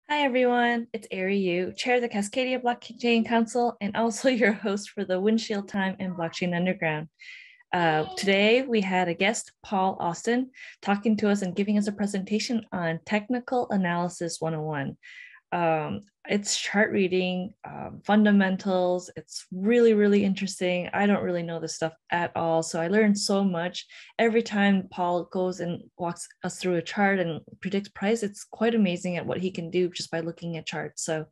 Hi everyone, it's Arry, Chair of the Cascadia Blockchain Council and also your host for the Windshield Time and Blockchain Underground. Today we had a guest, Paul Austin, talking to us and giving us a presentation on Technical Analysis 101. It's chart reading, fundamentals. It's really, really interesting. I don't really know this stuff at all. So I learned so much. Every time Paul goes and walks us through a chart and predicts price, it's quite amazing at what he can do just by looking at charts. So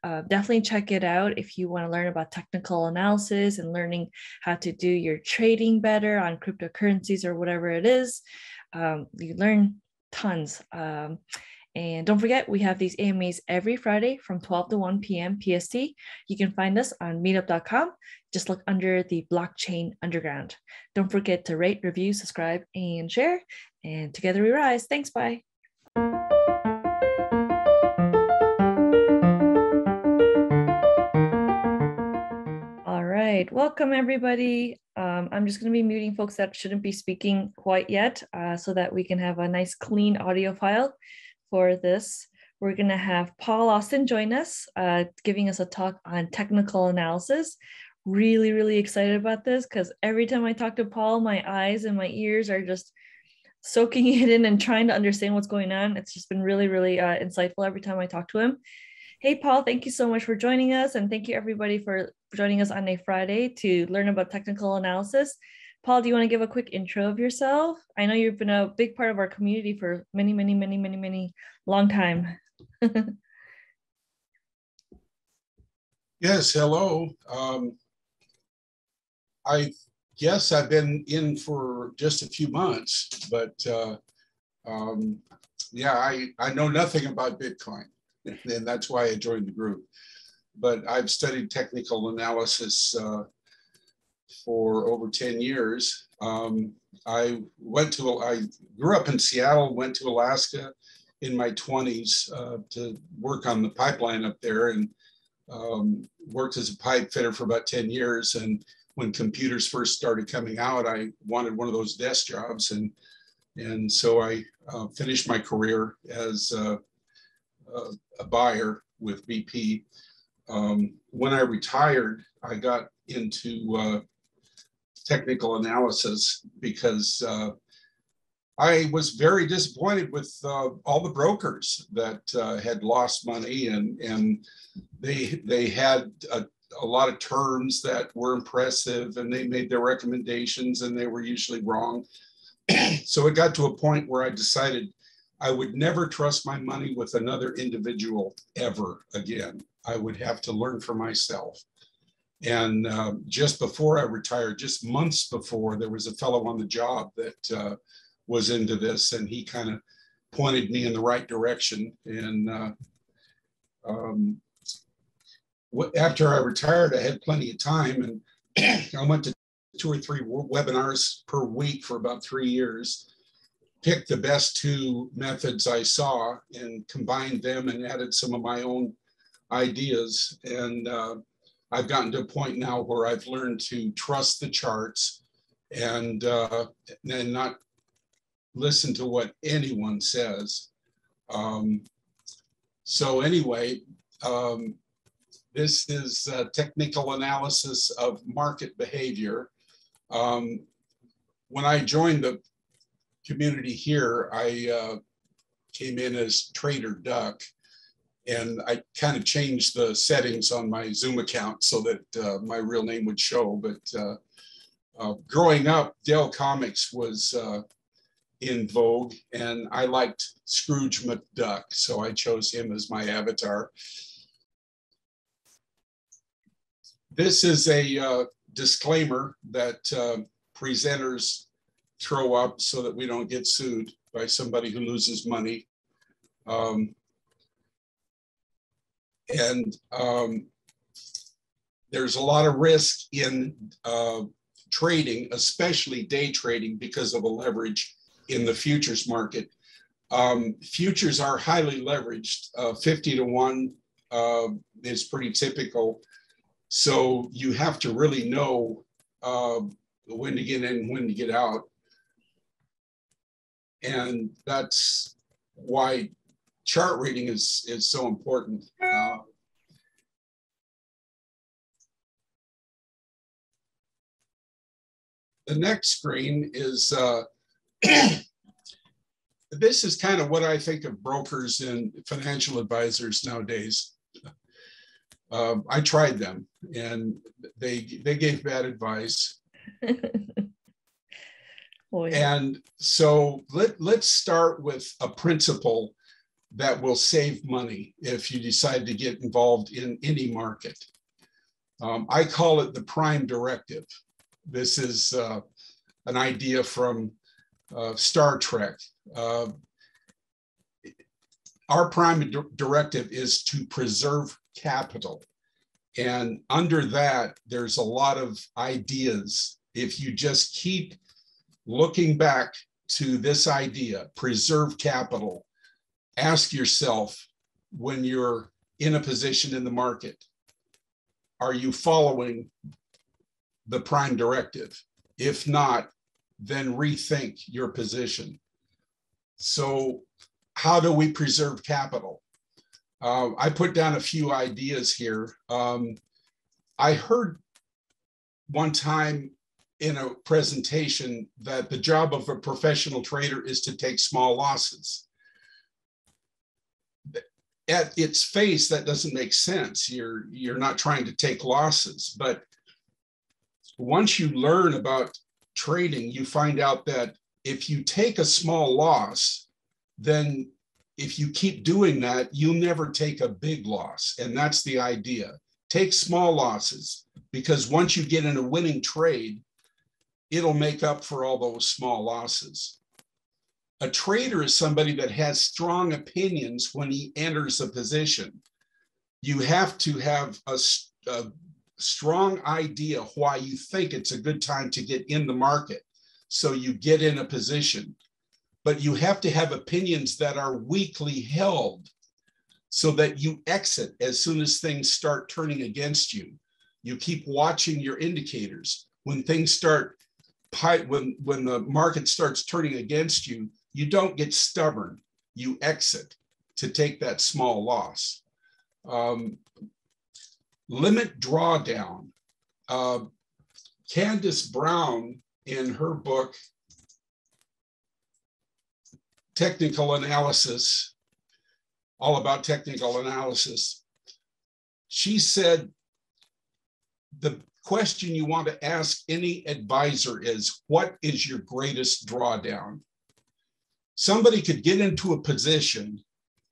definitely check it out if you want to learn about technical analysis and learning how to do your trading better on cryptocurrencies or whatever it is. You learn tons. And don't forget, we have these AMAs every Friday from 12 to 1 p.m. PST. You can find us on meetup.com. Just look under the Blockchain Underground. Don't forget to rate, review, subscribe, and share. And together we rise. Thanks, bye. All right, welcome everybody. I'm just going to be muting folks that shouldn't be speaking quite yet so that we can have a nice clean audio file. For this, we're going to have Paul Austin join us, giving us a talk on technical analysis. Really, really excited about this because every time I talk to Paul, my eyes and my ears are just soaking it in and trying to understand what's going on. It's just been really, really insightful every time I talk to him. Hey, Paul, thank you so much for joining us. And thank you everybody for joining us on a Friday to learn about technical analysis. Paul, do you want to give a quick intro of yourself? I know you've been a big part of our community for many long time. Yes, hello. I guess I've been in for just a few months, but yeah, I know nothing about Bitcoin, and that's why I joined the group. But I've studied technical analysis for over 10 years. I grew up in Seattle, went to Alaska in my 20s to work on the pipeline up there, and worked as a pipe fitter for about 10 years. And when computers first started coming out, I wanted one of those desk jobs. And so I finished my career as a buyer with BP. When I retired, I got into technical analysis because I was very disappointed with all the brokers that had lost money, and they had a lot of terms that were impressive, and they made their recommendations and they were usually wrong. So it got to a point where I decided I would never trust my money with another individual ever again. I would have to learn for myself. And just before I retired, just months before, there was a fellow on the job that was into this, and he kind of pointed me in the right direction. And after I retired, I had plenty of time, and I went to 2 or 3 webinars per week for about 3 years, picked the best 2 methods I saw and combined them and added some of my own ideas. And I've gotten to a point now where I've learned to trust the charts and not listen to what anyone says. So anyway, this is technical analysis of market behavior. When I joined the community here, I came in as Trader Duck, and I kind of changed the settings on my Zoom account so that my real name would show. But growing up, Dell Comics was in vogue, and I liked Scrooge McDuck, so I chose him as my avatar. This is a disclaimer that presenters throw up so that we don't get sued by somebody who loses money. There's a lot of risk in trading, especially day trading, because of a leverage in the futures market. Futures are highly leveraged. 50 to 1 is pretty typical. So you have to really know when to get in, when to get out. And that's why chart reading is so important. The next screen is, this is kind of what I think of brokers and financial advisors nowadays. I tried them and they gave bad advice. Oh, yeah. And so let's start with a principle that will save money if you decide to get involved in any market. I call it the prime directive. This is an idea from Star Trek. Our prime directive is to preserve capital. And under that, there's a lot of ideas. If you just keep looking back to this idea, preserve capital, ask yourself when you're in a position in the market, are you following the prime directive? If not, then rethink your position. So how do we preserve capital? I put down a few ideas here. I heard one time in a presentation that the job of a professional trader is to take small losses. At its face, that doesn't make sense. You're not trying to take losses, but once you learn about trading, you find out that if you take a small loss, then if you keep doing that, you'll never take a big loss. And that's the idea. Take small losses, because once you get in a winning trade, it'll make up for all those small losses. A trader is somebody that has strong opinions when he enters a position. You have to have a strong idea why you think it's a good time to get in the market. So you get in a position, but you have to have opinions that are weakly held so that you exit as soon as things start turning against you. You keep watching your indicators. When things start, when the market starts turning against you, you don't get stubborn. You exit to take that small loss. Limit drawdown. Candace Brown, in her book, Technical Analysis, all about technical analysis, she said the question you want to ask any advisor is, what is your greatest drawdown? Somebody could get into a position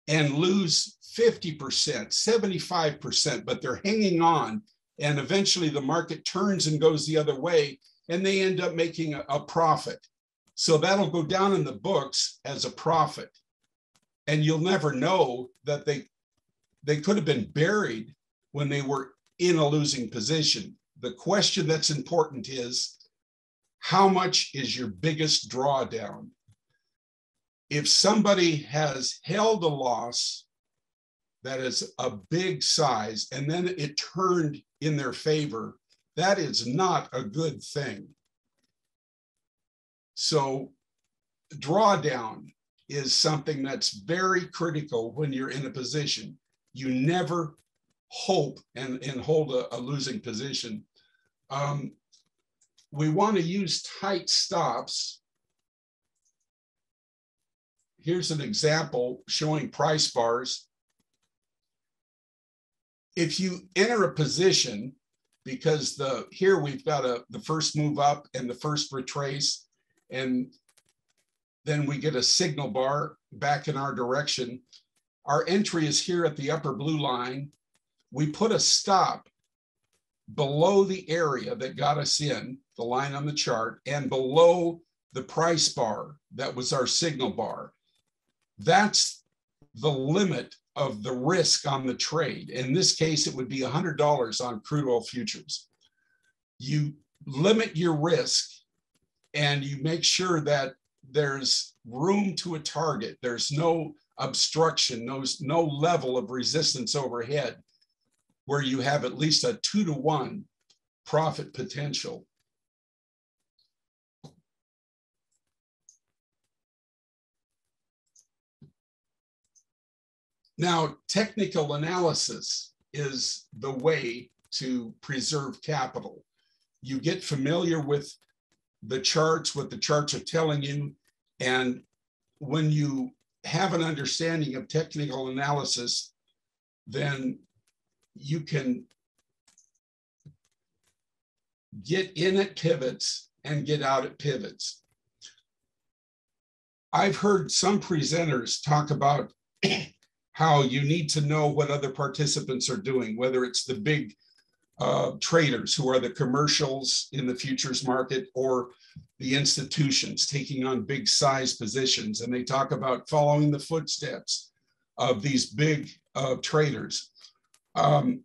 and lose 50%, 75%, but they're hanging on, and eventually the market turns and goes the other way, and they end up making a profit. So that'll go down in the books as a profit. And you'll never know that they could have been buried when they were in a losing position. The question that's important is, how much is your biggest drawdown? If somebody has held a loss that is a big size and then it turned in their favor, that is not a good thing. So drawdown is something that's very critical when you're in a position. You never hope and hold a losing position. We want to use tight stops. Here's an example showing price bars. If you enter a position, because here we've got the first move up and the first retrace, and then we get a signal bar back in our direction. Our entry is here at the upper blue line. We put a stop below the area that got us in, the line on the chart, and below the price bar that was our signal bar. That's the limit of the risk on the trade. In this case, it would be $100 on crude oil futures. You limit your risk and you make sure that there's room to a target. There's no obstruction, no level of resistance overhead where you have at least a 2-to-1 profit potential. Now, technical analysis is the way to preserve capital. You get familiar with the charts, what the charts are telling you, and when you have an understanding of technical analysis, then you can get in at pivots and get out at pivots. I've heard some presenters talk about how you need to know what other participants are doing, whether it's the big traders who are the commercials in the futures market or the institutions taking on big size positions. And they talk about following the footsteps of these big traders. I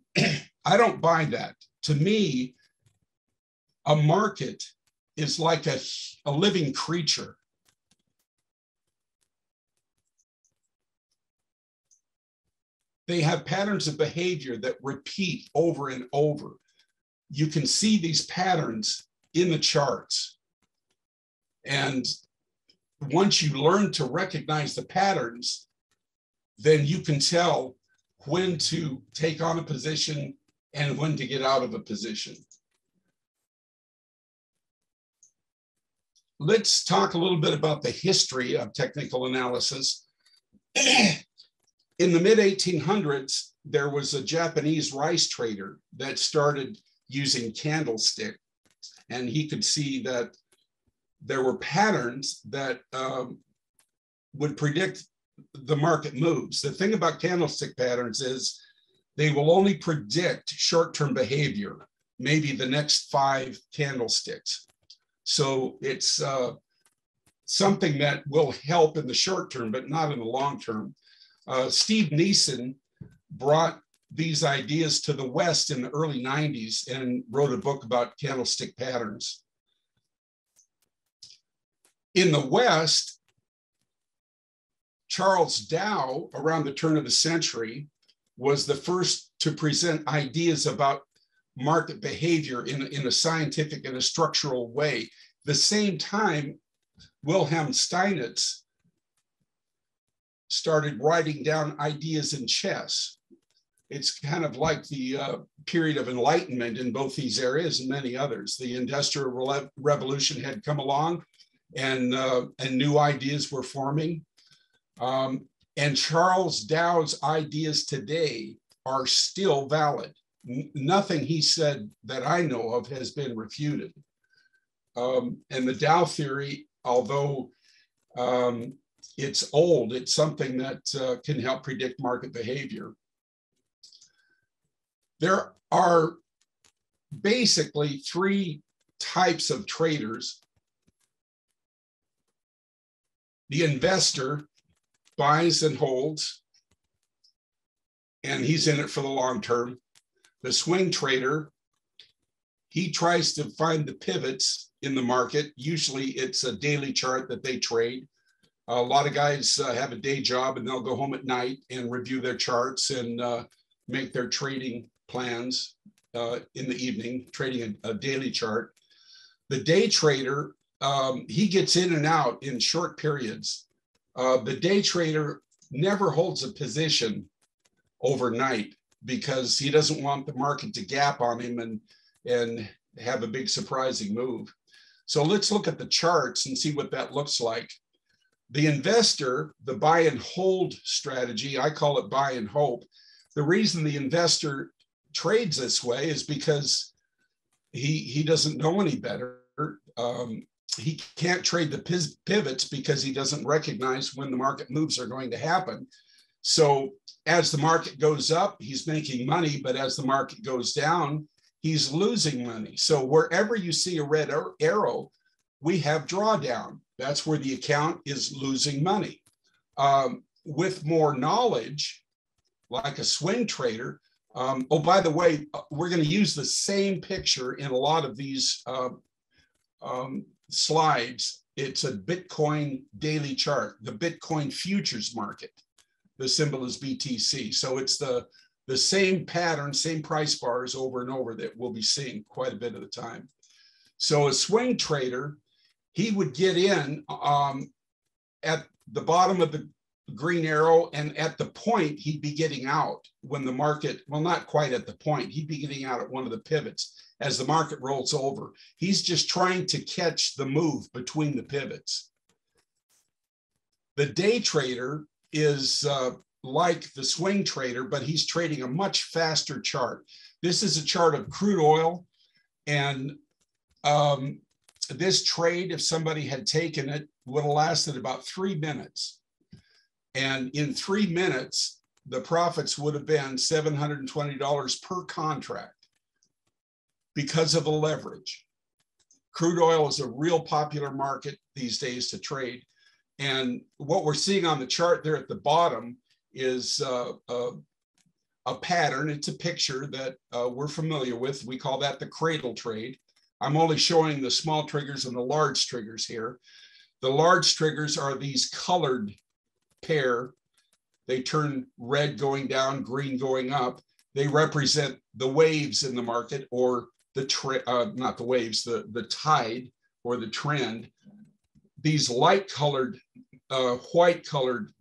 don't buy that. To me, a market is like a living creature. They have patterns of behavior that repeat over and over. You can see these patterns in the charts. And once you learn to recognize the patterns, then you can tell when to take on a position and when to get out of a position. Let's talk a little bit about the history of technical analysis. In the mid-1800s, there was a Japanese rice trader that started using candlestick, and he could see that there were patterns that would predict the market moves. The thing about candlestick patterns is they will only predict short-term behavior, maybe the next 5 candlesticks. So it's something that will help in the short term, but not in the long term. Steve Neeson brought these ideas to the West in the early 90s and wrote a book about candlestick patterns. In the West, Charles Dow, around the turn of the century, was the first to present ideas about market behavior in a scientific and a structural way. The same time, Wilhelm Steinitz started writing down ideas in chess. It's kind of like the period of enlightenment in both these areas and many others. The Industrial Revolution had come along and new ideas were forming. And Charles Dow's ideas today are still valid. Nothing he said that I know of has been refuted. And the Dow theory, although it's old, it's something that can help predict market behavior. There are basically 3 types of traders. The investor buys and holds, and he's in it for the long term. The swing trader, he tries to find the pivots in the market. Usually it's a daily chart that they trade. A lot of guys have a day job and they'll go home at night and review their charts and make their trading plans in the evening, trading a daily chart. The day trader, he gets in and out in short periods. The day trader never holds a position overnight because he doesn't want the market to gap on him and have a big surprising move. So let's look at the charts and see what that looks like. The investor, the buy and hold strategy, I call it buy and hope. The reason the investor trades this way is because he doesn't know any better. He can't trade the pivots because he doesn't recognize when the market moves are going to happen. So as the market goes up, he's making money, but as the market goes down, he's losing money. So wherever you see a red arrow, we have drawdown. That's where the account is losing money. With more knowledge, like a swing trader, oh, by the way, we're going to use the same picture in a lot of these slides. It's a Bitcoin daily chart, the Bitcoin futures market. The symbol is BTC. So it's the same pattern, same price bars over and over that we'll be seeing quite a bit of the time. So a swing trader, he would get in at the bottom of green arrow, and at the point, he'd be getting out when the market, well, not quite at the point, he'd be getting out at one of the pivots as the market rolls over. He's just trying to catch the move between the pivots. The day trader is like the swing trader, but he's trading a much faster chart. This is a chart of crude oil, and this trade, if somebody had taken it, would have lasted about 3 minutes. And in 3 minutes, the profits would have been $720 per contract because of the leverage. Crude oil is a real popular market these days to trade. And what we're seeing on the chart there at the bottom is a pattern. It's a picture that we're familiar with. We call that the cradle trade. I'm only showing the small triggers and the large triggers here. The large triggers are these colored pair. They turn red going down, green going up. They represent the waves in the market, or the not the waves, the tide or the trend. These light colored, white colored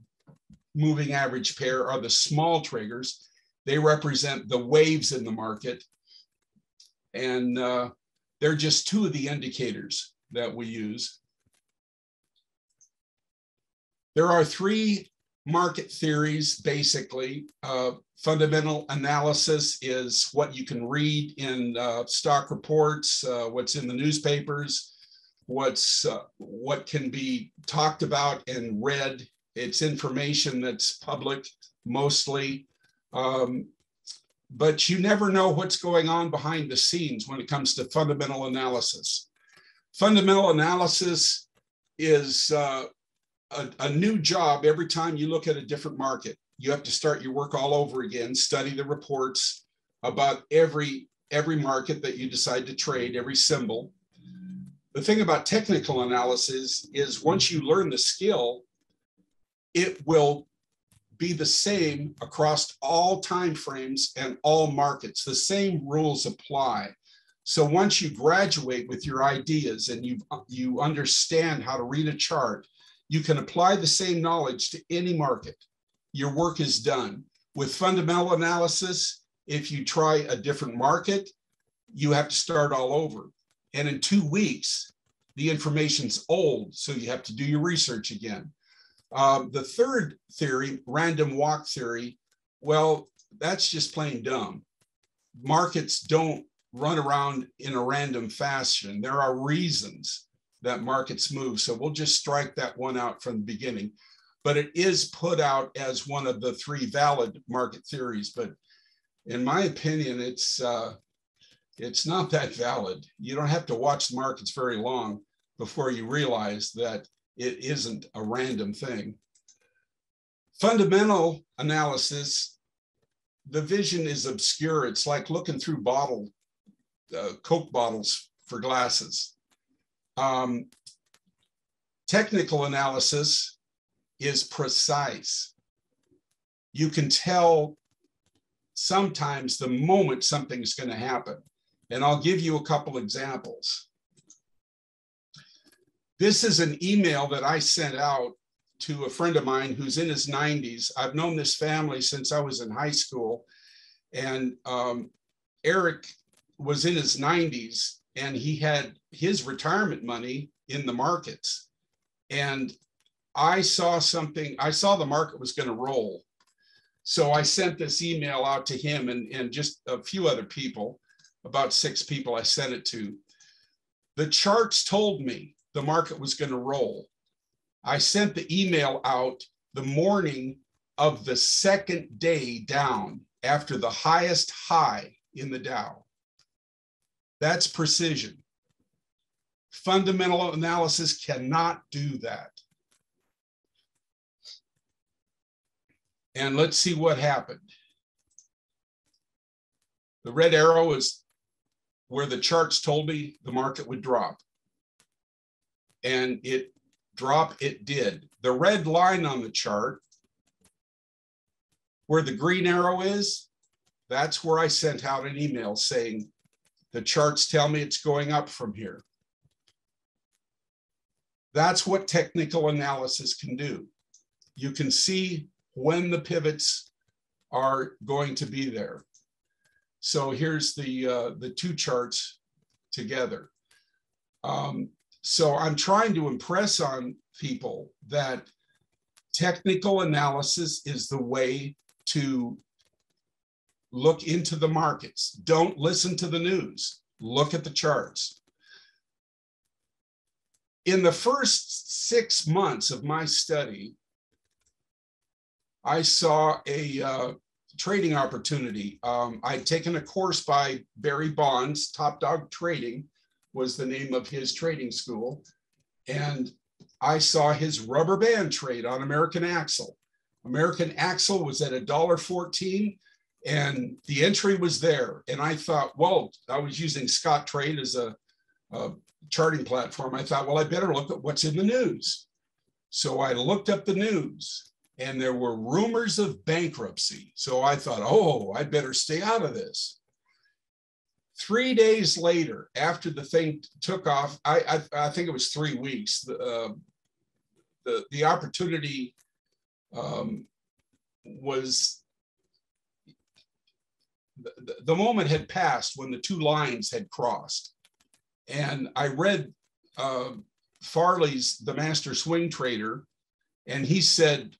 moving average pair are the small triggers. They represent the waves in the market. And they're just two of the indicators that we use. There are three market theories, basically. Fundamental analysis is what you can read in stock reports, what's in the newspapers, what can be talked about and read. It's information that's public mostly. But you never know what's going on behind the scenes when it comes to fundamental analysis. Fundamental analysis is a new job every time you look at a different market. You have to start your work all over again, study the reports about every market that you decide to trade, every symbol. The thing about technical analysis is once you learn the skill, it will be the same across all time frames and all markets. The same rules apply. So once you graduate with your ideas and you understand how to read a chart, you can apply the same knowledge to any market. Your work is done. With fundamental analysis, if you try a different market, you have to start all over. And in 2 weeks, the information's old, so you have to do your research again. The third theory, random walk theory, well, that's just plain dumb. Markets don't run around in a random fashion. There are reasons that markets move. So we'll just strike that one out from the beginning. But it is put out as one of the three valid market theories. But in my opinion, it's not that valid. You don't have to watch the markets very long before you realize that it isn't a random thing. Fundamental analysis, the vision is obscure. It's like looking through Coke bottles for glasses. Technical analysis is precise. You can tell sometimes the moment something's going to happen. And I'll give you a couple examples. This is an email that I sent out to a friend of mine who's in his 90s. I've known this family since I was in high school. And Eric was in his 90s and he had his retirement money in the markets. And I saw the market was going to roll. So I sent this email out to him and just a few other people, about 6 people I sent it to. The charts told me the market was going to roll. I sent the email out the morning of the second day down after the highest high in the Dow. That's precision. Fundamental analysis cannot do that. And let's see what happened. The red arrow is where the charts told me the market would drop. And it did. The red line on the chart, where the green arrow is, that's where I sent out an email saying, the charts tell me it's going up from here. That's what technical analysis can do. you can see when the pivots are going to be there. So here's the two charts together. So I'm trying to impress on people that technical analysis is the way to look into the markets. Don't listen to the news. Look at the charts. In the first 6 months of my study, I saw a trading opportunity. I'd taken a course by Barry Bonds. Top Dog Trading was the name of his trading school. And I saw his rubber band trade on American Axle. American Axle was at $1.14 and the entry was there. And I thought, well, I was using Scott Trade as a charting platform. I thought, well, I better look at what's in the news. So I looked up the news and there were rumors of bankruptcy. So I thought, oh, I better stay out of this. 3 days later, after the thing took off, I think it was 3 weeks, the opportunity was, the moment had passed when the two lines had crossed. And I read Farley's The Master Swing Trader, and he said,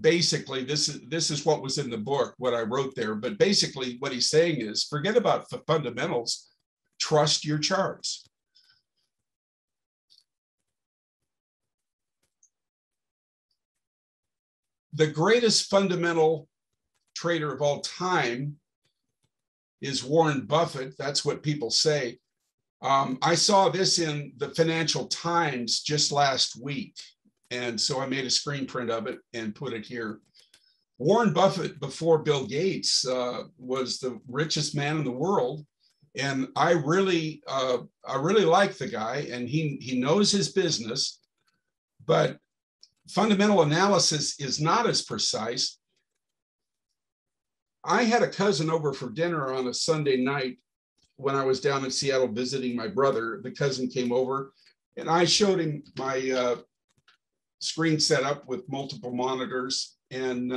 basically, this is what was in the book, what I wrote there. But basically what he's saying is, forget about the fundamentals, trust your charts. The greatest fundamental trader of all time is Warren Buffett. That's what people say. I saw this in the Financial Times just last week. And so I made a screen print of it and put it here. Warren Buffett, before Bill Gates, was the richest man in the world. And I really like the guy, and he knows his business, but fundamental analysis is not as precise. I had a cousin over for dinner on a Sunday night when I was down in Seattle visiting my brother. The cousin came over and I showed him my screen set up with multiple monitors. And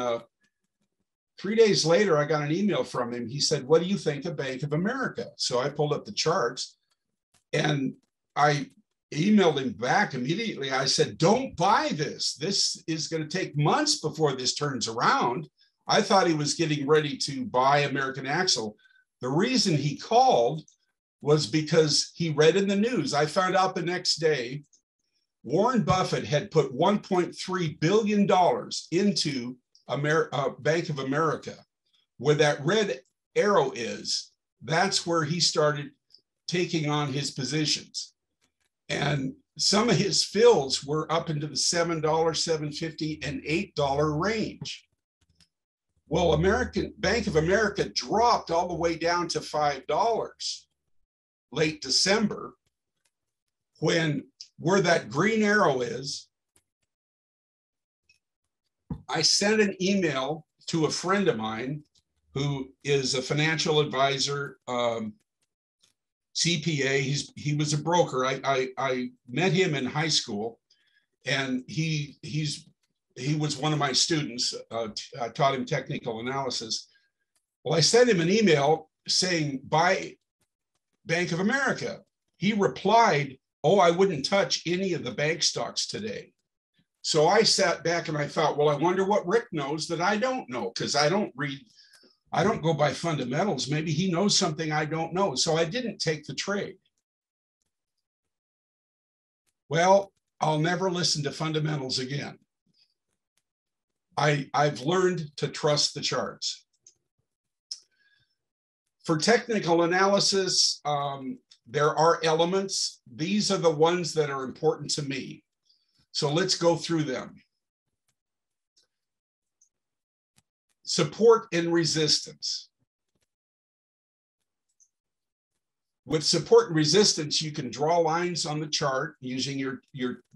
3 days later, I got an email from him. He said, what do you think of Bank of America? So I pulled up the charts and I emailed him back immediately. I said, don't buy this. This is going to take months before this turns around. I thought he was getting ready to buy American Axle. The reason he called was because he read in the news. I found out the next day, Warren Buffett had put $1.3 billion into Bank of America. Where that red arrow is, that's where he started taking on his positions. And some of his fills were up into the $7, $7.50, and $8 range. Well, Bank of America dropped all the way down to $5 late December, when where that green arrow is, I sent an email to a friend of mine who is a financial advisor, CPA. He was a broker. I met him in high school, and he was one of my students. I taught him technical analysis. Well, I sent him an email saying, buy Bank of America. He replied, oh, I wouldn't touch any of the bank stocks today. So I sat back and I thought, well, I wonder what Rick knows that I don't know, because I don't go by fundamentals. Maybe he knows something I don't know. So I didn't take the trade. Well, I'll never listen to fundamentals again. I've learned to trust the charts. For technical analysis, there are elements. These are the ones that are important to me. So let's go through them. Support and resistance. With support and resistance, you can draw lines on the chart using your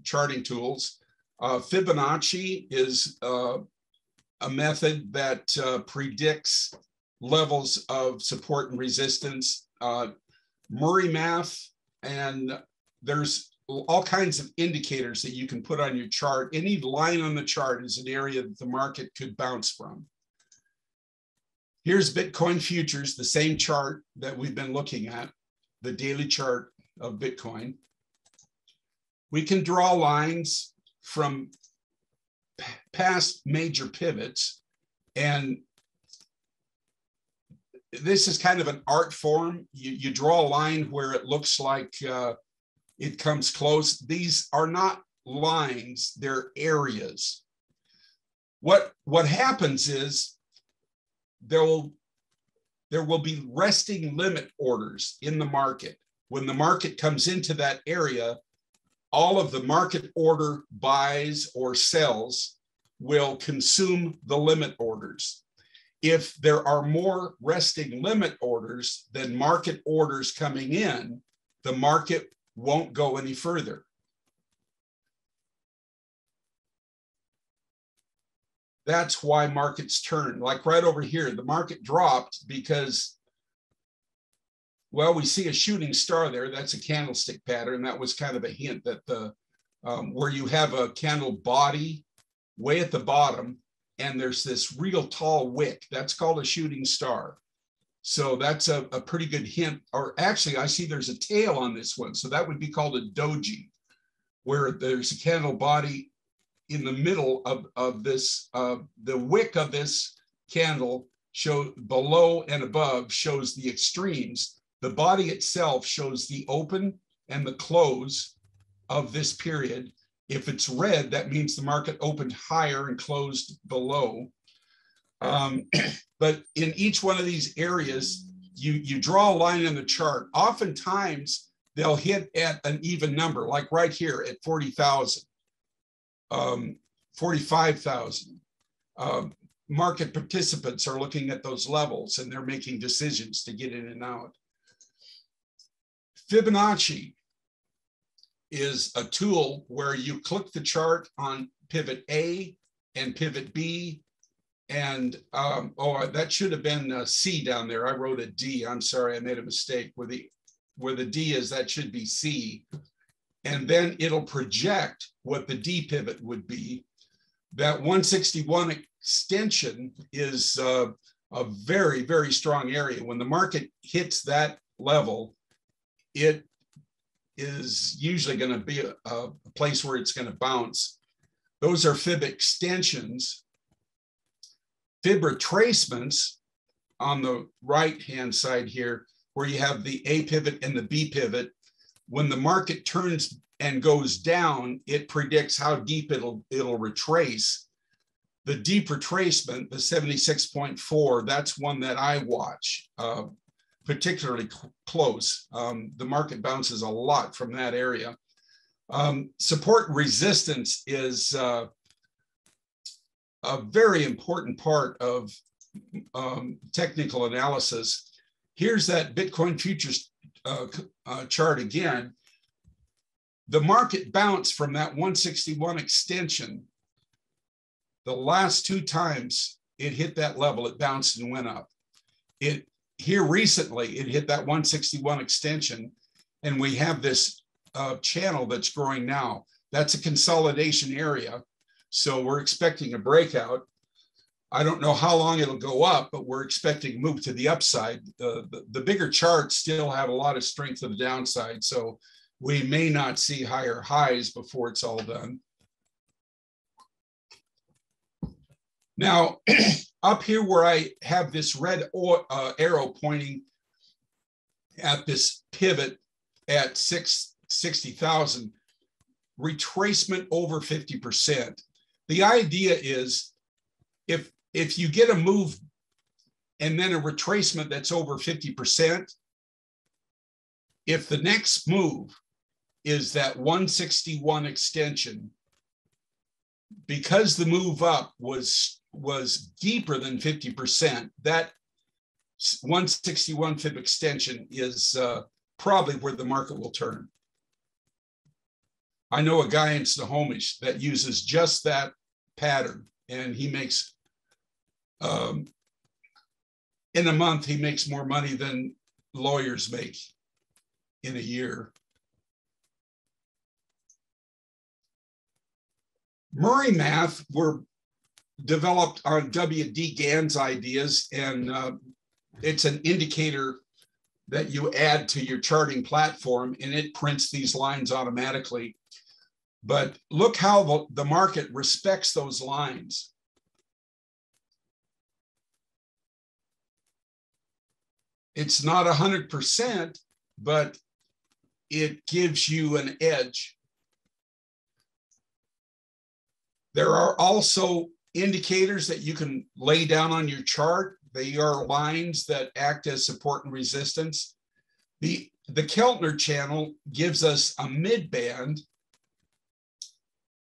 charting tools. Fibonacci is a method that predicts levels of support and resistance. Murray math, and there's all kinds of indicators that you can put on your chart. Any line on the chart is an area that the market could bounce from. Here's Bitcoin futures, the same chart that we've been looking at, the daily chart of Bitcoin. We can draw lines from past major pivots, and this is kind of an art form. You draw a line where it looks like it comes close. These are not lines, they're areas. What happens is there will be resting limit orders in the market. When the market comes into that area, all of the market order buys or sells will consume the limit orders. If there are more resting limit orders than market orders coming in, the market won't go any further. That's why markets turn. Like right over here, the market dropped because, well, we see a shooting star there. That's a candlestick pattern. That was kind of a hint that the where you have a candle body way at the bottom, and there's this real tall wick. That's called a shooting star. So that's a pretty good hint. Or actually, I see there's a tail on this one. So that would be called a doji, where there's a candle body in the middle of this, the wick of this candle show below and above shows the extremes. The body itself shows the open and the close of this period. If it's red, that means the market opened higher and closed below. But in each one of these areas, you draw a line in the chart. Oftentimes, they'll hit at an even number, like right here at 40,000, 45,000. Market participants are looking at those levels and they're making decisions to get in and out. Fibonacci is a tool where you click the chart on pivot A and pivot B, and oh, that should have been a C down there. I wrote a D. I'm sorry, I made a mistake. Where the D is, that should be C. And then it'll project what the D pivot would be. That 161 extension is a very, very strong area. When the market hits that level, it is usually going to be a place where it's going to bounce. Those are fib extensions. Fib retracements on the right-hand side here, where you have the A pivot and the B pivot. When the market turns and goes down, it predicts how deep it'll retrace. The deep retracement, the 76.4, that's one that I watch particularly close. The market bounces a lot from that area. Support resistance is a very important part of technical analysis. Here's that Bitcoin futures chart again. The market bounced from that 161 extension. The last two times it hit that level, it bounced and went up. Here recently, it hit that 161 extension, and we have this channel that's growing now. That's a consolidation area. So we're expecting a breakout. I don't know how long it'll go up, but we're expecting a move to the upside. The bigger charts still have a lot of strength to the downside. So we may not see higher highs before it's all done. Now, up here where I have this red arrow pointing at this pivot at 60,000, retracement over 50%. The idea is if you get a move and then a retracement that's over 50%, if the next move is that 161 extension, because the move up was deeper than 50%, that 161 fib extension is probably where the market will turn. I know a guy in Snohomish that uses just that pattern, and he makes, in a month, he makes more money than lawyers make in a year. Murray math were developed on W.D. Gann's ideas, and it's an indicator that you add to your charting platform, and it prints these lines automatically. But look how the market respects those lines. It's not 100%, but it gives you an edge. There are also indicators that you can lay down on your chart. They are lines that act as support and resistance. The Keltner channel gives us a mid band,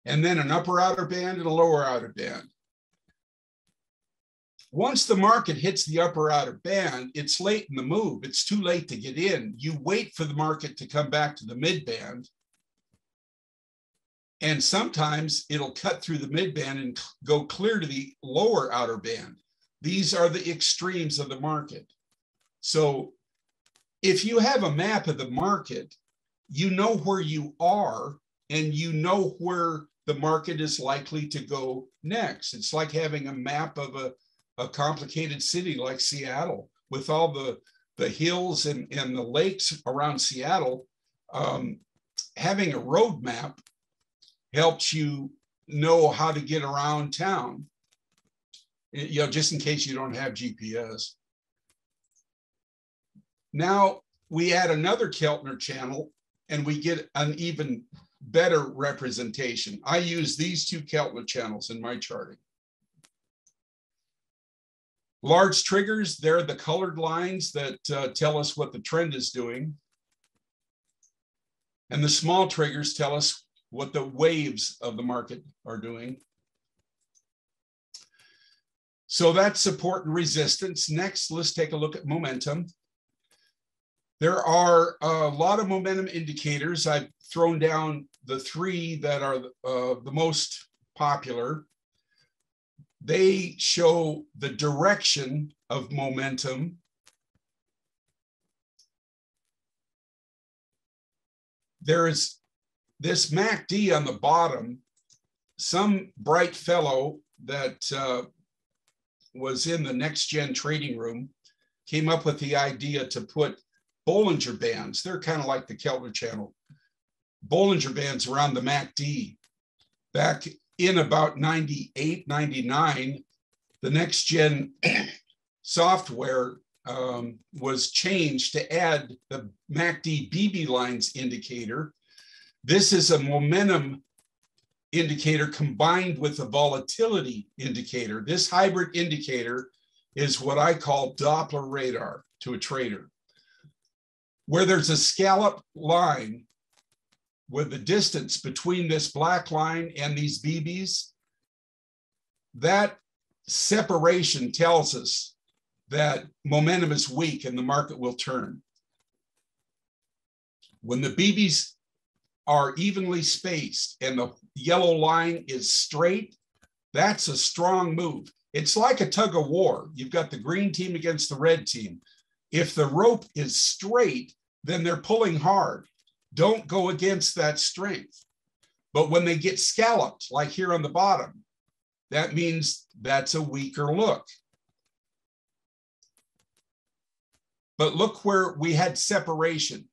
and then an upper outer band and a lower outer band. Once the market hits the upper outer band, it's late in the move. It's too late to get in. You wait for the market to come back to the mid band. And sometimes it'll cut through the mid band and go clear to the lower outer band. These are the extremes of the market. So if you have a map of the market, you know where you are and you know where the market is likely to go next. It's like having a map of a complicated city like Seattle with all the hills and the lakes around Seattle. Having a road map helps you know how to get around town, you know, just in case you don't have GPS. Now we add another Keltner channel and we get an even better representation. I use these two Keltner channels in my charting. Large triggers, they're the colored lines that tell us what the trend is doing. And the small triggers tell us what the waves of the market are doing. So that's support and resistance. Next, let's take a look at momentum. There are a lot of momentum indicators. I've thrown down the three that are the most popular. They show the direction of momentum. There is this MACD on the bottom. Some bright fellow that was in the next gen trading room came up with the idea to put Bollinger Bands. They're kind of like the Keltner channel. Bollinger Bands around the MACD. Back in about 98, 99, the next gen software was changed to add the MACD BB lines indicator. This is a momentum indicator combined with a volatility indicator. This hybrid indicator is what I call Doppler radar to a trader. Where there's a scallop line with the distance between this black line and these BBs, that separation tells us that momentum is weak and the market will turn. When the BBs are evenly spaced and the yellow line is straight, that's a strong move. It's like a tug of war. You've got the green team against the red team. If the rope is straight, then they're pulling hard. Don't go against that strength. But when they get scalloped, like here on the bottom, that means that's a weaker look. But look where we had separation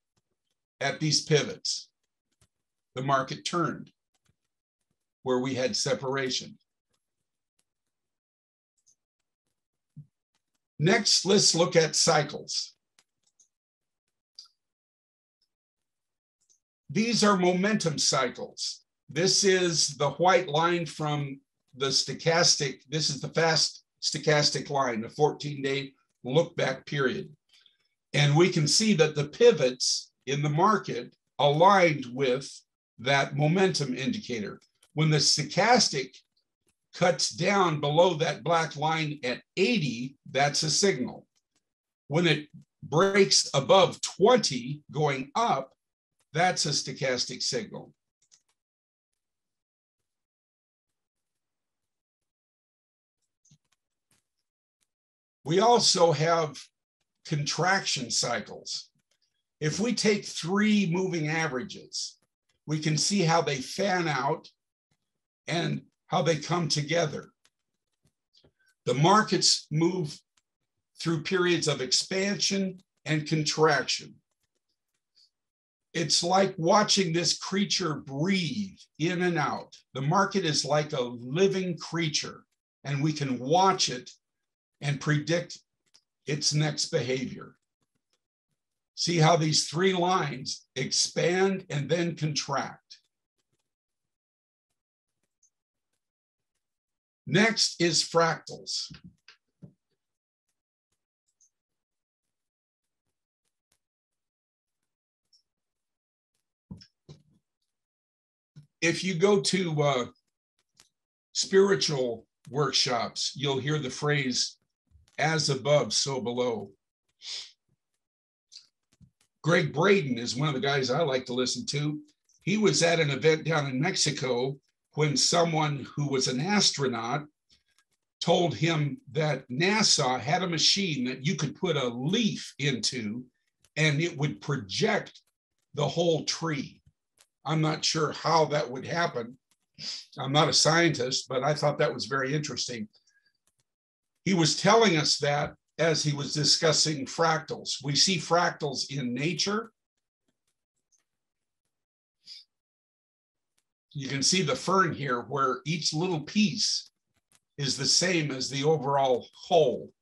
at these pivots. The market turned where we had separation. Next, let's look at cycles. These are momentum cycles. This is the white line from the stochastic. This is the fast stochastic line, the 14-day look back period. And we can see that the pivots in the market aligned with that momentum indicator. When the stochastic cuts down below that black line at 80, that's a signal. When it breaks above 20 going up, that's a stochastic signal. We also have contraction cycles. If we take 3 moving averages, we can see how they fan out and how they come together. The markets move through periods of expansion and contraction. It's like watching this creature breathe in and out. The market is like a living creature, and we can watch it and predict its next behavior. See how these three lines expand and then contract. Next is fractals. If you go to spiritual workshops, you'll hear the phrase, as above, so below. Greg Braden is one of the guys I like to listen to. He was at an event down in Mexico when someone who was an astronaut told him that NASA had a machine that you could put a leaf into and it would project the whole tree. I'm not sure how that would happen. I'm not a scientist, but I thought that was very interesting. He was telling us that as he was discussing fractals. We see fractals in nature. You can see the fern here where each little piece is the same as the overall whole.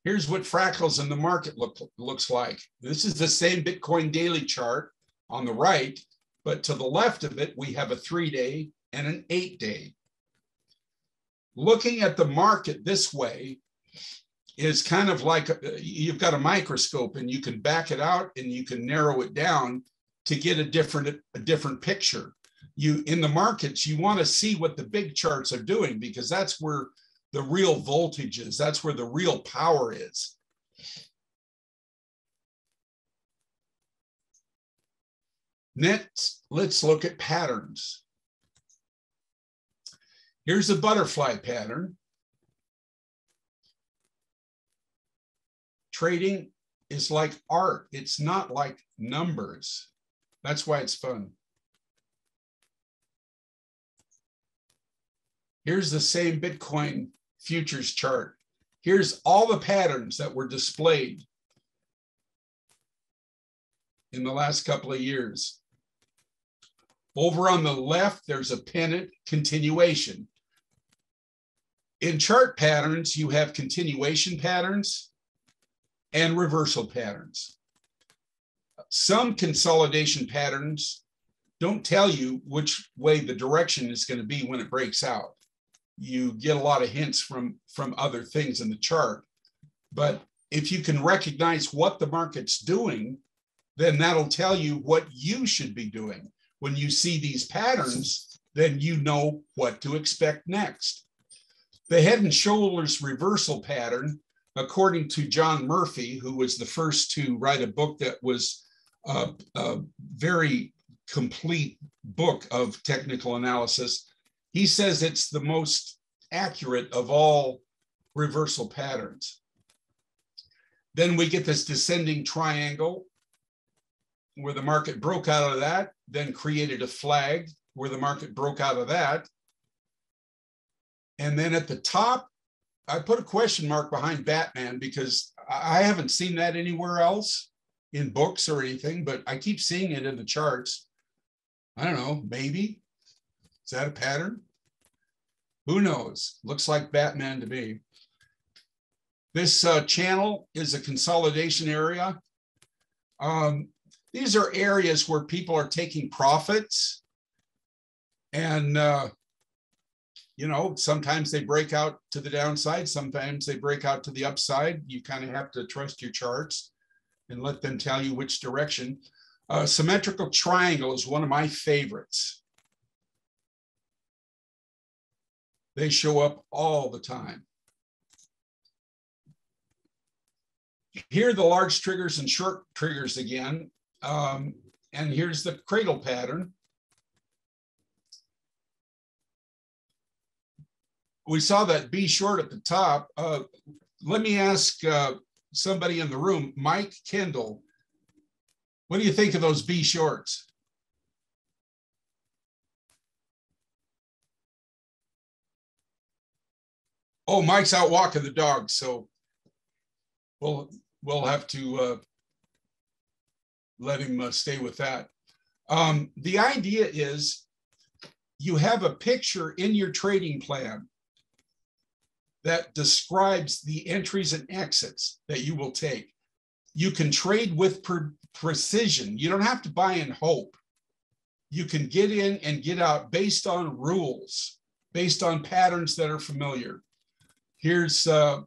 Here's what fractals in the market looks like. This is the same Bitcoin daily chart on the right, but to the left of it, we have a 3-day and an 8-day. Looking at the market this way is kind of like you've got a microscope and you can back it out and you can narrow it down to get a different picture. In the markets, you want to see what the big charts are doing because that's where the real voltage is. That's where the real power is. Next, let's look at patterns. Here's a butterfly pattern. Trading is like art. It's not like numbers. That's why it's fun. Here's the same Bitcoin futures chart. Here's all the patterns that were displayed in the last couple of years. Over on the left, there's a pennant continuation. In chart patterns, you have continuation patterns and reversal patterns. Some consolidation patterns don't tell you which way the direction is going to be when it breaks out. You get a lot of hints from other things in the chart. But if you can recognize what the market's doing, then that'll tell you what you should be doing. When you see these patterns, then you know what to expect next. The head and shoulders reversal pattern, according to John Murphy, who was the first to write a book that was a very complete book of technical analysis, he says it's the most accurate of all reversal patterns. Then we get this descending triangle where the market broke out of that, then created a flag where the market broke out of that. And then at the top, I put a question mark behind Batman because I haven't seen that anywhere else in books or anything, but I keep seeing it in the charts. I don't know, maybe. Is that a pattern? Who knows? Looks like Batman to me. This channel is a consolidation area. These are areas where people are taking profits. And, you know, sometimes they break out to the downside. Sometimes they break out to the upside. You kind of have to trust your charts and let them tell you which direction. Symmetrical triangle is one of my favorites. They show up all the time. Here are the large triggers and short triggers again. And here's the cradle pattern. We saw that B short at the top. Let me ask somebody in the room, Mike Kendall, what do you think of those B shorts? Oh, Mike's out walking the dog, so we'll have to let him stay with that. The idea is you have a picture in your trading plan that describes the entries and exits that you will take. You can trade with precision. You don't have to buy in hope. You can get in and get out based on rules, based on patterns that are familiar. Here's a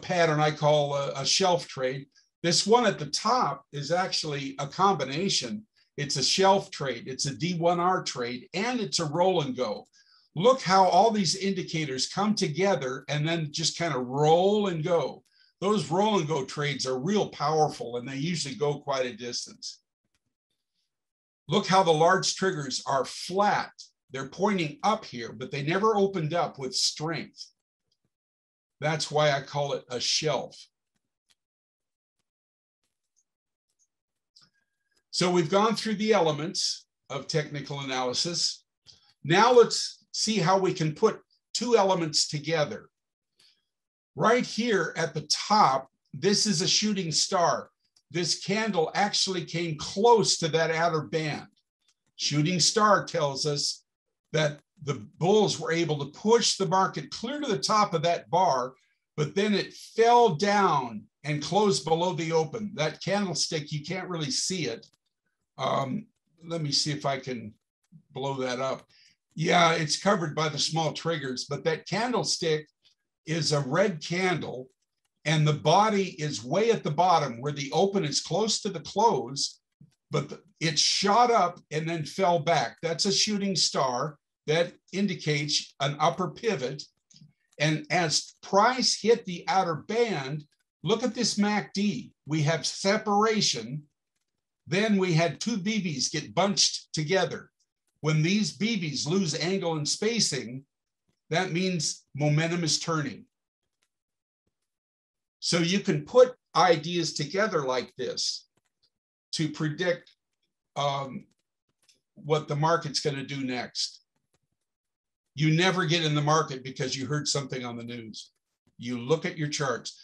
pattern I call a shelf trade. This one at the top is actually a combination. It's a shelf trade, it's a D1R trade, and it's a roll and go. Look how all these indicators come together and then just kind of roll and go. Those roll and go trades are real powerful, and they usually go quite a distance. Look how the large triggers are flat. They're pointing up here, but they never opened up with strength. That's why I call it a shelf. So we've gone through the elements of technical analysis. Now let's see how we can put two elements together. Right here at the top, this is a shooting star. This candle actually came close to that outer band. Shooting star tells us that the bulls were able to push the market clear to the top of that bar, but then it fell down and closed below the open. That candlestick, you can't really see it. Let me see if I can blow that up. Yeah, it's covered by the small triggers, but that candlestick is a red candle, and the body is way at the bottom where the open is close to the close, but it shot up and then fell back. That's a shooting star. That indicates an upper pivot. And as price hit the outer band, look at this MACD. We have separation. Then we had two BBs get bunched together. When these BBs lose angle and spacing, that means momentum is turning. So you can put ideas together like this to predict what the market's going to do next. You never get in the market because you heard something on the news. You look at your charts.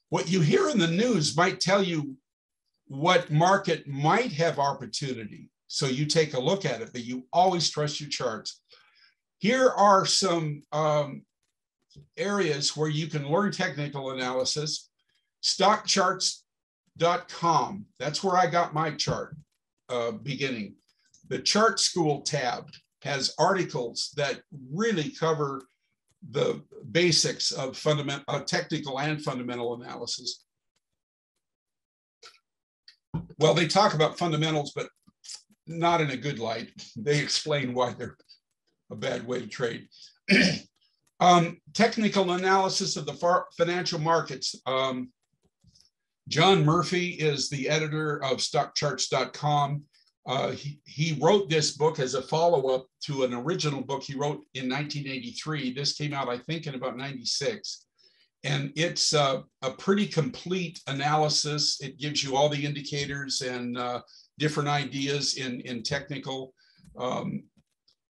What you hear in the news might tell you what market might have opportunity. So you take a look at it, but you always trust your charts. Here are some areas where you can learn technical analysis. Stockcharts.com. That's where I got my chart beginning. The Chart School tab has articles that really cover the basics of technical and fundamental analysis. Well, they talk about fundamentals, but not in a good light. They explain why they're a bad way to trade. Technical analysis of the financial markets. John Murphy is the editor of stockcharts.com. He wrote this book as a follow-up to an original book he wrote in 1983. This came out, I think, in about 96. And it's a pretty complete analysis. It gives you all the indicators and different ideas in technical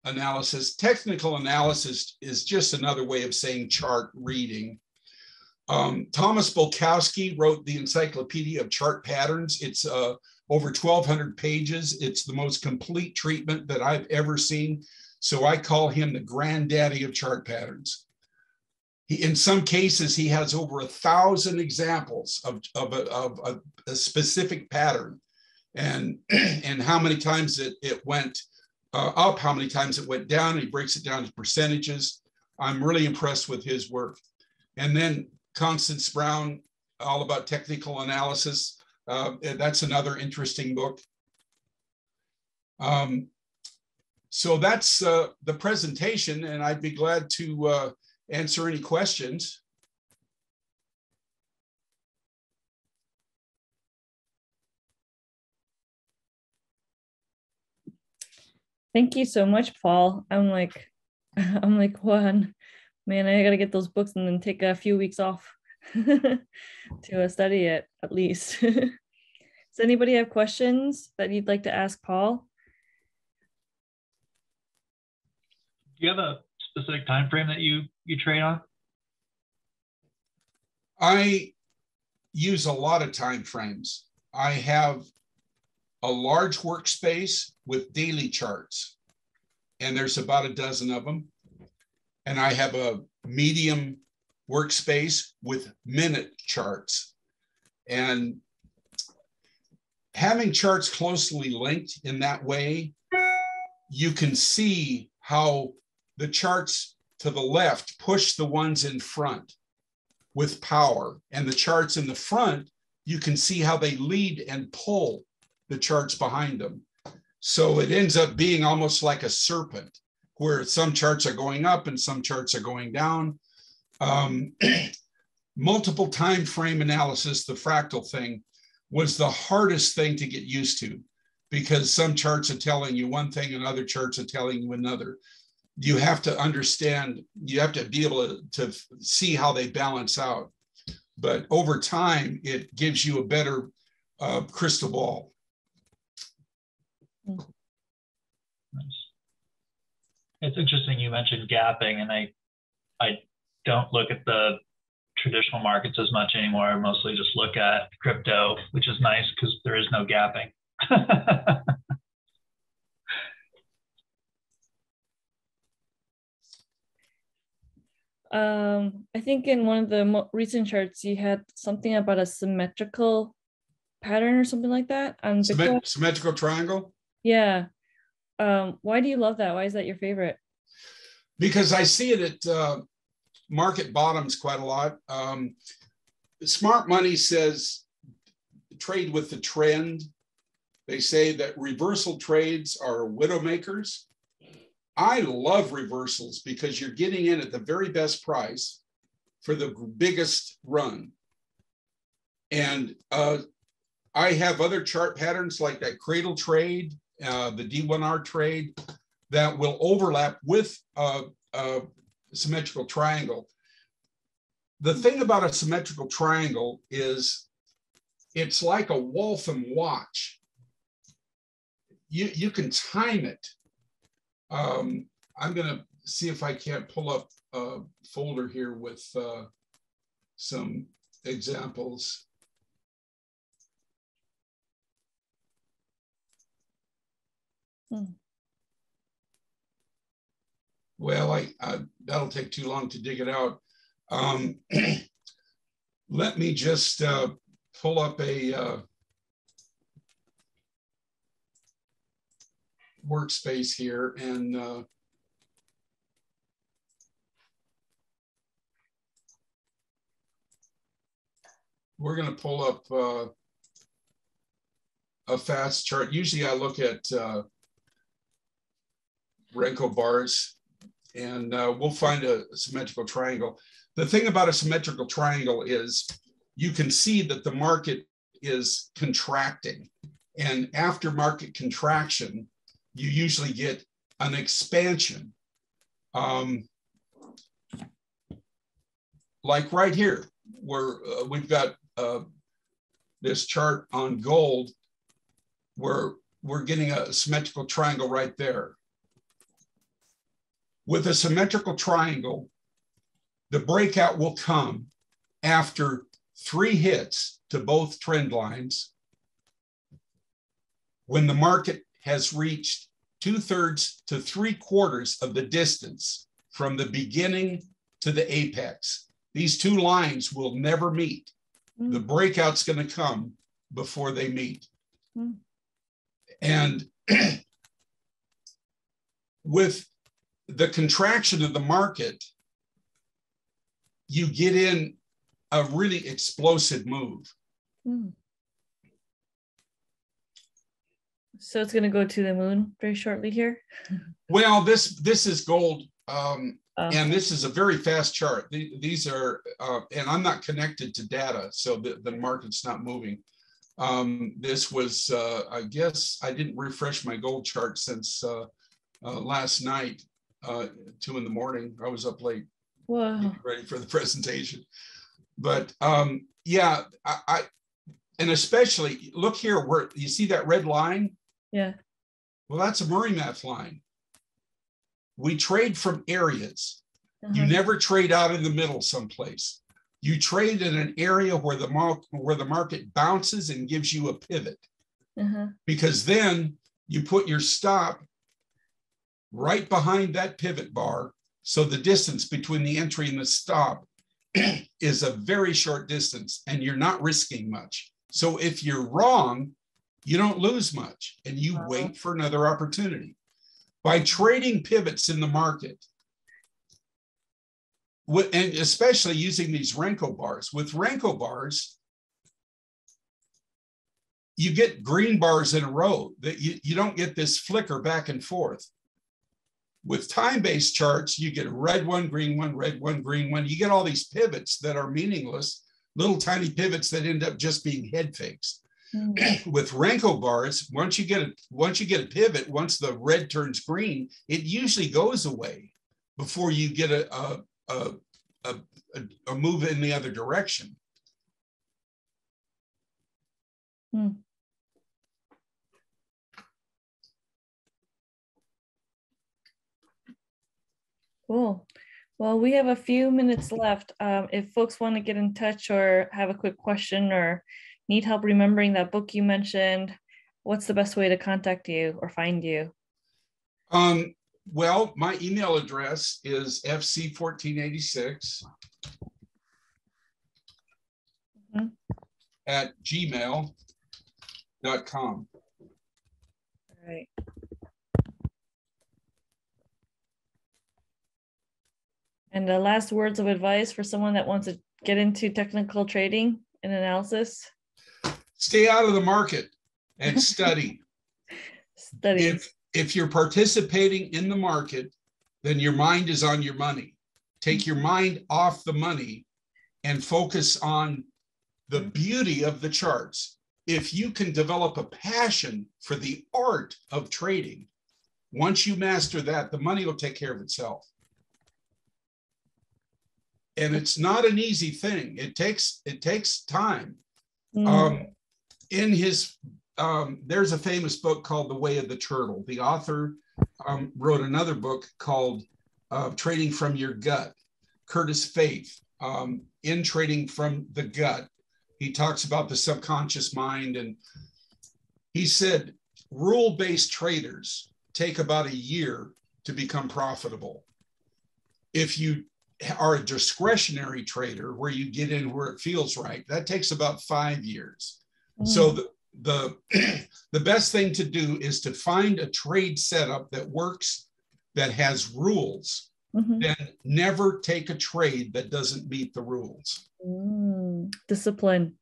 analysis. Technical analysis is just another way of saying chart reading. Thomas Bulkowski wrote the Encyclopedia of Chart Patterns. It's over 1,200 pages. It's the most complete treatment that I've ever seen. So I call him the granddaddy of chart patterns. In some cases, he has over 1,000 examples of a specific pattern and how many times it went up, how many times it went down. He breaks it down to percentages. I'm really impressed with his work. And then Constance Brown, all about technical analysis. That's another interesting book. So that's the presentation, and I'd be glad to answer any questions. Thank you so much, Paul. I'm like, one, man, I gotta get those books and then take a few weeks off to study it at least. Does anybody have questions that you'd like to ask Paul? Do you have a specific time frame that you trade on? I use a lot of time frames. I have a large workspace with daily charts, and there's about a dozen of them. And I have a medium workspace with minute charts. And having charts closely linked in that way, you can see how the charts to the left push the ones in front with power. And the charts in the front, you can see how they lead and pull the charts behind them. So it ends up being almost like a serpent, where some charts are going up and some charts are going down. Multiple time frame analysis, the fractal thing, was the hardest thing to get used to, because some charts are telling you one thing and other charts are telling you another. You have to understand, you have to be able to see how they balance out. But over time, it gives you a better crystal ball. Nice. It's interesting you mentioned gapping, and I don't look at the traditional markets as much anymore. I mostly just look at crypto, which is nice because there is no gapping. I think in one of the recent charts, you had something about a symmetrical pattern or something like that on Bitcoin. Symmetrical triangle? Yeah. Why do you love that? Why is that your favorite? Because I see it at market bottoms quite a lot. Smart money says trade with the trend. They say that reversal trades are widowmakers. I love reversals because you're getting in at the very best price for the biggest run. And I have other chart patterns like that cradle trade, the D1R trade, that will overlap with a symmetrical triangle. The thing about a symmetrical triangle is it's like a Waltham watch. You can time it. I'm going to see if I can't pull up a folder here with some examples. Well, that'll take too long to dig it out. Let me just pull up a workspace here, and we're going to pull up a fast chart. Usually I look at Renko bars, and we'll find a symmetrical triangle. The thing about a symmetrical triangle is you can see that the market is contracting, and after market contraction, you usually get an expansion. Like right here, where we've got this chart on gold, where we're getting a symmetrical triangle right there. With a symmetrical triangle, the breakout will come after 3 hits to both trend lines, when the market has reached 2/3 to 3/4 of the distance from the beginning to the apex. These two lines will never meet. The breakout's going to come before they meet. And with the contraction of the market, you get in a really explosive move. So it's going to go to the moon very shortly here. Well, this is gold, and this is a very fast chart. These are, and I'm not connected to data, so the market's not moving. This was, I guess, I didn't refresh my gold chart since last night, 2 in the morning. I was up late, getting ready for the presentation. But yeah, and especially look here where you see that red line. Yeah. Well, that's a Murray Math line. We trade from areas. You never trade out in the middle someplace. You trade in an area where the market bounces and gives you a pivot, because then you put your stop right behind that pivot bar. So the distance between the entry and the stop is a very short distance, and you're not risking much. So if you're wrong, you don't lose much, and you wait for another opportunity. By trading pivots in the market, and especially using these Renko bars. With Renko bars, you get green bars in a row, that you don't get this flicker back and forth. With time-based charts, you get a red one, green one, red one, green one. You get all these pivots that are meaningless, little tiny pivots that end up just being head fakes. With Renko bars, once you get a pivot, once the red turns green, it usually goes away before you get a move in the other direction. Cool. Well, we have a few minutes left. If folks want to get in touch or have a quick question or need help remembering that book you mentioned, what's the best way to contact you or find you? Well, my email address is fc1486 at gmail.com. All right. And the last words of advice for someone that wants to get into technical trading and analysis? Stay out of the market and study. Study. If you're participating in the market, then your mind is on your money. Take your mind off the money and focus on the beauty of the charts. If you can develop a passion for the art of trading, once you master that, the money will take care of itself. And it's not an easy thing. It takes time. In his there's a famous book called The Way of the Turtle. The author wrote another book called Trading from Your Gut. Curtis Faith, in Trading from the Gut, he talks about the subconscious mind, and he said rule-based traders take about a year to become profitable. If you are a discretionary trader where you get in where it feels right, that takes about 5 years. So the best thing to do is to find a trade setup that works, that has rules. Then never take a trade that doesn't meet the rules. Discipline.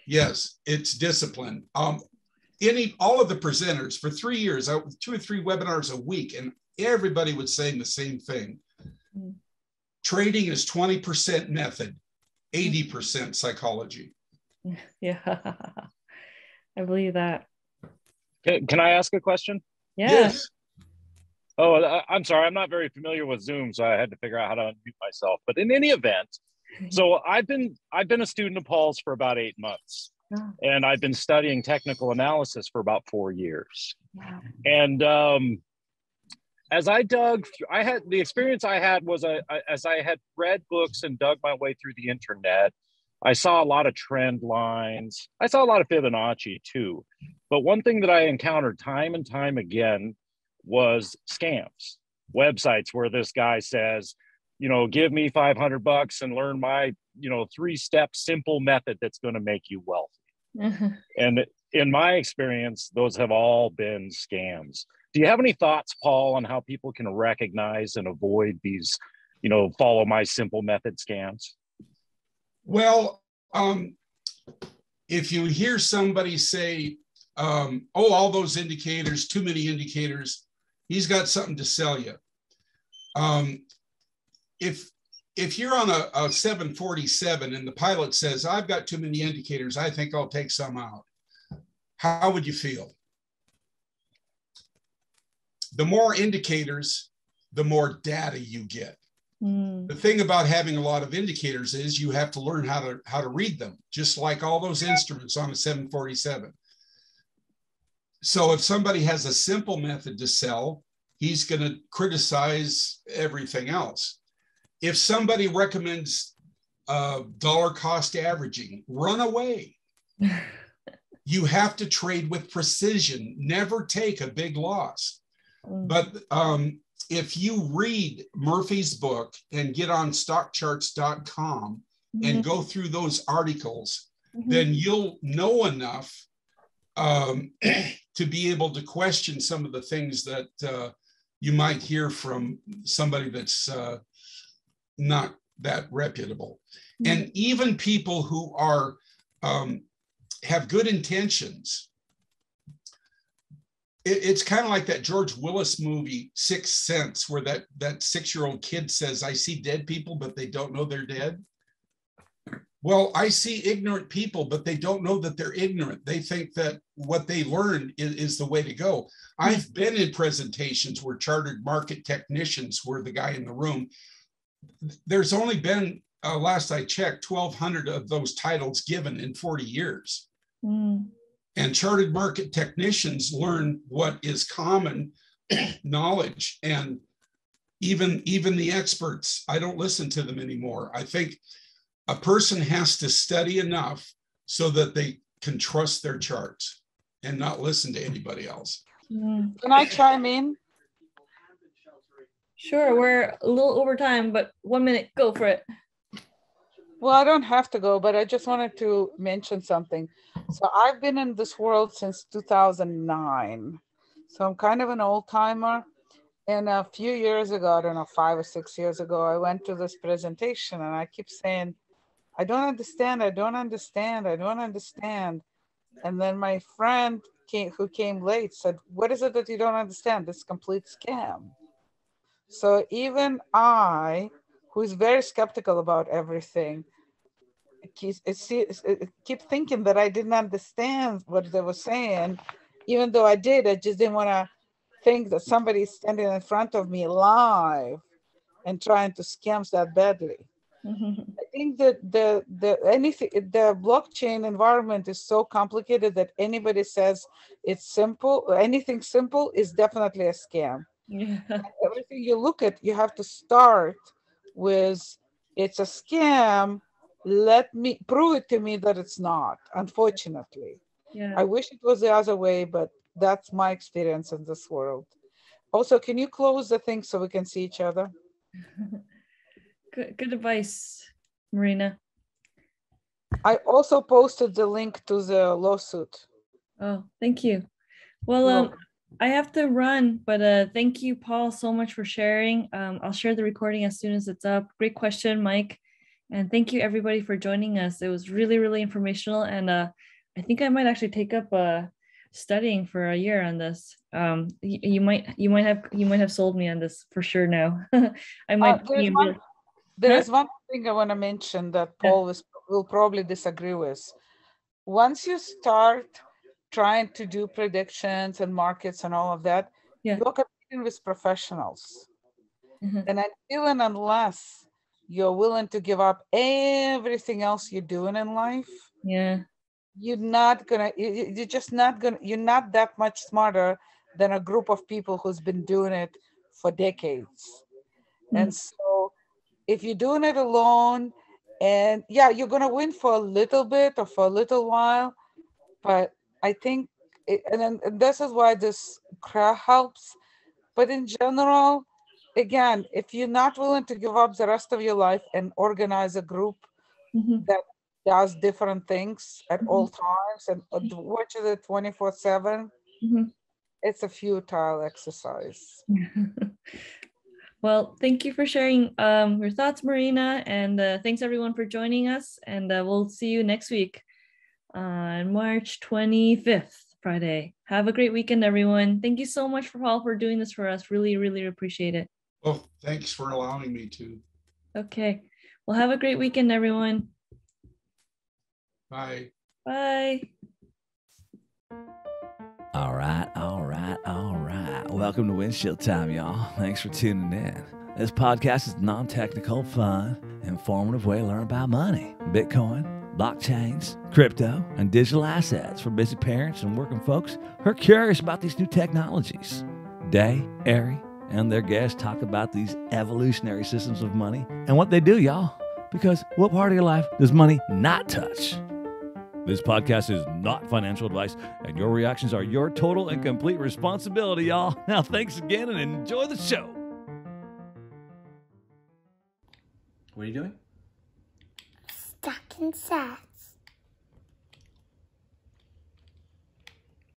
Yes, it's discipline. All of the presenters for 3 years, 2 or 3 webinars a week, and everybody was saying the same thing. Trading is 20% method, 80% psychology. Yeah, I believe that. Can I ask a question? Yeah. Yes. Oh, I'm sorry. I'm not very familiar with Zoom, so I had to figure out how to unmute myself. But in any event, so I've been a student of Paul's for about 8 months, and I've been studying technical analysis for about 4 years. Wow. And as I dug, the experience I had was as I had read books and dug my way through the internet, I saw a lot of trend lines. I saw a lot of Fibonacci too. But one thing that I encountered time and time again was scams. Websites where this guy says, give me $500 and learn my, 3-step simple method that's going to make you wealthy. And in my experience, those have all been scams. Do you have any thoughts, Paul, on how people can recognize and avoid these, follow my simple method scams? Well, if you hear somebody say, all those indicators, too many indicators, he's got something to sell you. If you're on a 747 and the pilot says, I've got too many indicators, I think I'll take some out, how would you feel? The more indicators, the more data you get. The thing about having a lot of indicators is you have to learn how to read them, just like all those instruments on a 747. So if somebody has a simple method to sell, he's going to criticize everything else. If somebody recommends dollar cost averaging. Run away. You have to trade with precision. Never take a big loss. But if you read Murphy's book and get on stockcharts.com and go through those articles, then you'll know enough to be able to question some of the things that you might hear from somebody that's not that reputable. And even people who are have good intentions. It's kind of like that George Willis movie, Sixth Sense, where that 6-year-old kid says, I see dead people, but they don't know they're dead. Well, I see ignorant people, but they don't know that they're ignorant. They think that what they learned is the way to go. I've been in presentations where chartered market technicians were the guy in the room. There's only been, last I checked, 1,200 of those titles given in 40 years. And chartered market technicians learn what is common knowledge. And even the experts, I don't listen to them anymore. I think a person has to study enough so that they can trust their charts and not listen to anybody else. Can I chime in? Sure, we're a little over time, but 1 minute, go for it. Well, I don't have to go, but I just wanted to mention something. So I've been in this world since 2009. So I'm kind of an old timer. And a few years ago, I don't know, 5 or 6 years ago, I went to this presentation and I keep saying, I don't understand, I don't understand, I don't understand. And then my friend who came late said, what is it that you don't understand? This complete scam. So even I, who is very skeptical about everything, keep thinking that I didn't understand what they were saying. Even though I did, I just didn't want to think that somebody's standing in front of me live and trying to scam that badly. I think that the blockchain environment is so complicated that anybody says it's simple, anything simple is definitely a scam. Yeah. Everything you look at, you have to start with, it's a scam. Let me prove it to me that it's not, unfortunately. Yeah. I wish it was the other way, but that's my experience in this world. Also, can you close the thing so we can see each other? Good advice, Marina. I also posted the link to the lawsuit. Oh, thank you. Well, I have to run, but thank you, Paul, so much for sharing. I'll share the recording as soon as it's up. Great question, Mike. And thank you, everybody, for joining us. It was really, really informational. And I think I might actually take up studying for a year on this. You might have sold me on this for sure now. I might. There is one thing I want to mention that Paul will probably disagree with. Once you start trying to do predictions and markets and all of that, you're competing with professionals. And until and unless you're willing to give up everything else you're doing in life, you're not that much smarter than a group of people who's been doing it for decades. And so if you're doing it alone, and you're going to win for a little bit or for a little while, but I think, and this is why this helps. But in general, again, if you're not willing to give up the rest of your life and organize a group that does different things at all times and watches it 24/7, it's a futile exercise. Well, thank you for sharing your thoughts, Marina, and thanks everyone for joining us. And we'll see you next week on March 25th, Friday. Have a great weekend, everyone. Thank you so much for Paul for doing this for us. Really, really appreciate it. Well, thanks for allowing me to. Okay. Well, have a great weekend, everyone. Bye. Bye. All right. Welcome to Windshield Time, y'all. Thanks for tuning in. This podcast is non-technical, fun, informative way to learn about money, Bitcoin, blockchains, crypto, and digital assets for busy parents and working folks who are curious about these new technologies. Day, Arry, and their guests talk about these evolutionary systems of money and what they do, y'all. Because what part of your life does money not touch? This podcast is not financial advice, and your reactions are your total and complete responsibility, y'all. Now, thanks again and enjoy the show. What are you doing? Stuck inside.